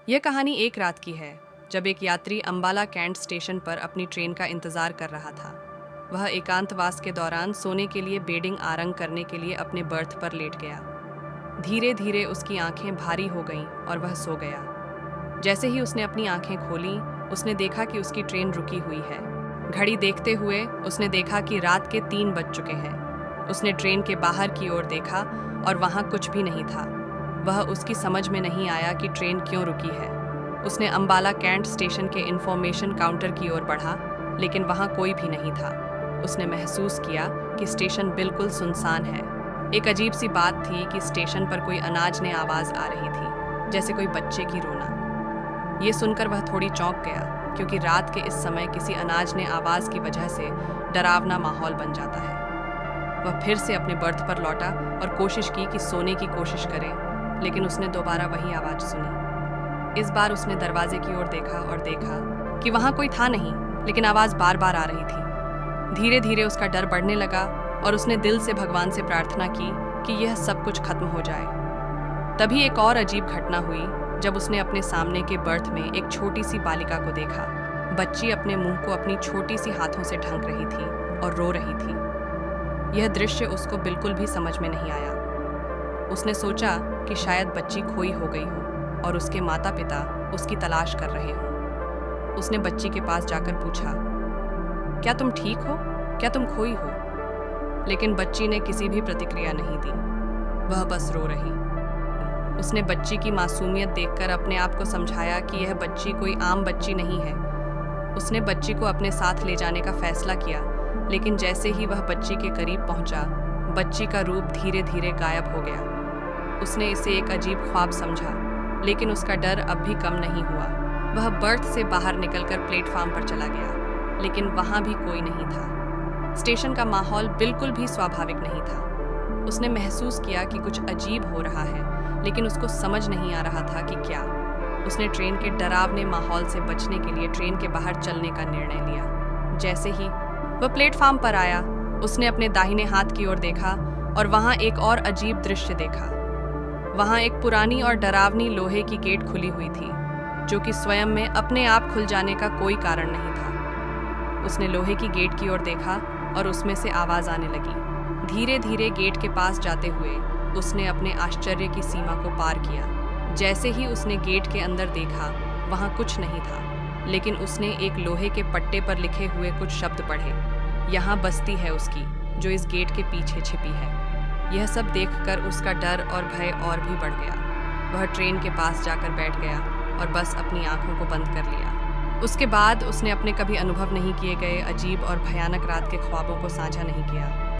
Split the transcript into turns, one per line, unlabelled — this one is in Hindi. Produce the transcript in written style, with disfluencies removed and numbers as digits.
यह कहानी एक रात की है जब एक यात्री अंबाला कैंट स्टेशन पर अपनी ट्रेन का इंतजार कर रहा था। वह एकांतवास के दौरान सोने के लिए बेडिंग आरंग करने के लिए अपने बर्थ पर लेट गया। धीरे धीरे उसकी आंखें भारी हो गईं और वह सो गया। जैसे ही उसने अपनी आंखें खोलीं, उसने देखा कि उसकी ट्रेन रुकी हुई है। घड़ी देखते हुए उसने देखा कि रात के 3 बज चुके हैं। उसने ट्रेन के बाहर की ओर देखा और वहाँ कुछ भी नहीं था। वह उसकी समझ में नहीं आया कि ट्रेन क्यों रुकी है। उसने अंबाला कैंट स्टेशन के इंफॉर्मेशन काउंटर की ओर बढ़ा, लेकिन वहाँ कोई भी नहीं था। उसने महसूस किया कि स्टेशन बिल्कुल सुनसान है। एक अजीब सी बात थी कि स्टेशन पर कोई अनाजने आवाज़ आ रही थी, जैसे कोई बच्चे की रोना। ये सुनकर वह थोड़ी चौंक गया, क्योंकि रात के इस समय किसी अनाजने आवाज़ की वजह से डरावना माहौल बन जाता है। वह फिर से अपने बर्थ पर लौटा और कोशिश की कि सोने की कोशिश करे, लेकिन उसने दोबारा वही आवाज़ सुनी। इस बार उसने दरवाजे की ओर देखा और देखा कि वहाँ कोई था नहीं, लेकिन आवाज़ बार बार आ रही थी। धीरे धीरे उसका डर बढ़ने लगा और उसने दिल से भगवान से प्रार्थना की कि यह सब कुछ खत्म हो जाए। तभी एक और अजीब घटना हुई जब उसने अपने सामने के बर्थ में एक छोटी सी बालिका को देखा। बच्ची अपने मुंह को अपनी छोटी सी हाथों से ढक रही थी और रो रही थी। यह दृश्य उसको बिल्कुल भी समझ में नहीं आया। उसने सोचा कि शायद बच्ची खोई हो गई हो और उसके माता पिता उसकी तलाश कर रहे हों। उसने बच्ची के पास जाकर पूछा, क्या तुम ठीक हो? क्या तुम खोई हो? लेकिन बच्ची ने किसी भी प्रतिक्रिया नहीं दी। वह बस रो रही। उसने बच्ची की मासूमियत देखकर अपने आप को समझाया कि यह बच्ची कोई आम बच्ची नहीं है। उसने बच्ची को अपने साथ ले जाने का फैसला किया, लेकिन जैसे ही वह बच्ची के करीब पहुंचा, बच्ची का रूप धीरे धीरे गायब हो गया। उसने इसे एक अजीब ख्वाब समझा, लेकिन उसका डर अब भी कम नहीं हुआ। वह बर्थ से बाहर निकलकर प्लेटफॉर्म पर चला गया, लेकिन वहाँ भी कोई नहीं था। स्टेशन का माहौल बिल्कुल भी स्वाभाविक नहीं था। उसने महसूस किया कि कुछ अजीब हो रहा है, लेकिन उसको समझ नहीं आ रहा था कि क्या। उसने ट्रेन के डरावने माहौल से बचने के लिए ट्रेन के बाहर चलने का निर्णय लिया। जैसे ही वह प्लेटफॉर्म पर आया, उसने अपने दाहिने हाथ की ओर देखा और वहाँ एक और अजीब दृश्य देखा। वहाँ एक पुरानी और डरावनी लोहे की गेट खुली हुई थी, जो कि स्वयं में अपने आप खुल जाने का कोई कारण नहीं था। उसने लोहे की गेट की ओर देखा और उसमें से आवाज़ आने लगी। धीरे धीरे गेट के पास जाते हुए उसने अपने आश्चर्य की सीमा को पार किया। जैसे ही उसने गेट के अंदर देखा, वहाँ कुछ नहीं था, लेकिन उसने एक लोहे के पट्टे पर लिखे हुए कुछ शब्द पढ़े। यहाँ बस्ती है उसकी, जो इस गेट के पीछे छिपी है। यह सब देखकर उसका डर और भय और भी बढ़ गया। वह ट्रेन के पास जाकर बैठ गया और बस अपनी आंखों को बंद कर लिया। उसके बाद उसने अपने कभी अनुभव नहीं किए गए अजीब और भयानक रात के ख्वाबों को साझा नहीं किया।